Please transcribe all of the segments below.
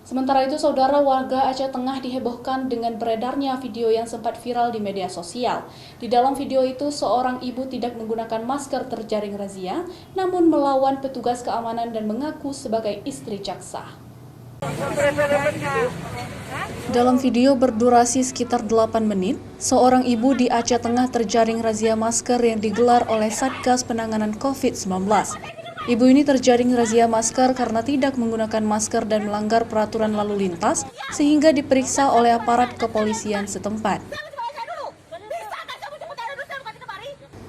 Sementara itu, saudara, warga Aceh Tengah dihebohkan dengan beredarnya video yang sempat viral di media sosial. Di dalam video itu, seorang ibu tidak menggunakan masker terjaring razia, namun melawan petugas keamanan dan mengaku sebagai istri jaksa. Dalam video berdurasi sekitar 8 menit, seorang ibu di Aceh Tengah terjaring razia masker yang digelar oleh Satgas Penanganan COVID-19. Ibu ini terjaring razia masker karena tidak menggunakan masker dan melanggar peraturan lalu lintas, sehingga diperiksa oleh aparat kepolisian setempat.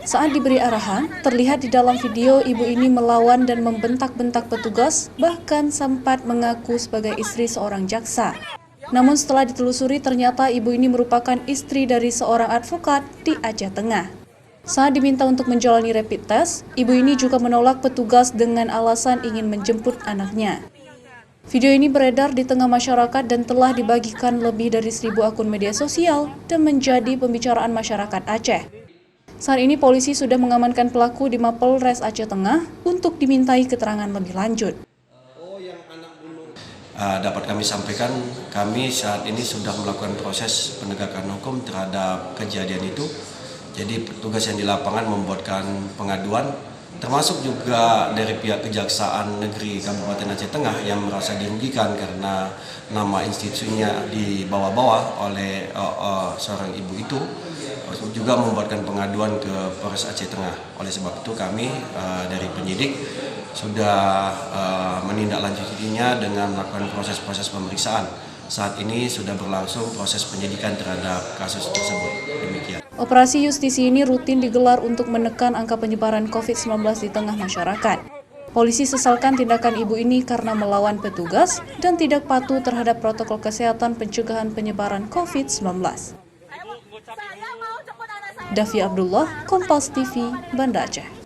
Saat diberi arahan, terlihat di dalam video ibu ini melawan dan membentak-bentak petugas, bahkan sempat mengaku sebagai istri seorang jaksa. Namun setelah ditelusuri, ternyata ibu ini merupakan istri dari seorang advokat di Aceh Tengah. Saat diminta untuk menjalani rapid test, ibu ini juga menolak petugas dengan alasan ingin menjemput anaknya. Video ini beredar di tengah masyarakat dan telah dibagikan lebih dari 1.000 akun media sosial dan menjadi pembicaraan masyarakat Aceh. Saat ini polisi sudah mengamankan pelaku di Mapolres Aceh Tengah untuk dimintai keterangan lebih lanjut. Dapat kami sampaikan, kami saat ini sudah melakukan proses penegakan hukum terhadap kejadian itu. Jadi petugas yang di lapangan membuatkan pengaduan, termasuk juga dari pihak Kejaksaan Negeri Kabupaten Aceh Tengah yang merasa dirugikan karena nama institusinya dibawa-bawa oleh seorang ibu itu, juga membuatkan pengaduan ke Polres Aceh Tengah. Oleh sebab itu kami dari penyidik sudah menindaklanjutinya dengan melakukan proses-proses pemeriksaan. Saat ini sudah berlangsung proses penyidikan terhadap kasus tersebut. Demikian. Operasi justisi ini rutin digelar untuk menekan angka penyebaran COVID-19 di tengah masyarakat. Polisi sesalkan tindakan ibu ini karena melawan petugas dan tidak patuh terhadap protokol kesehatan pencegahan penyebaran COVID-19. Davi Abdullah, Kompas TV, Banda Aceh.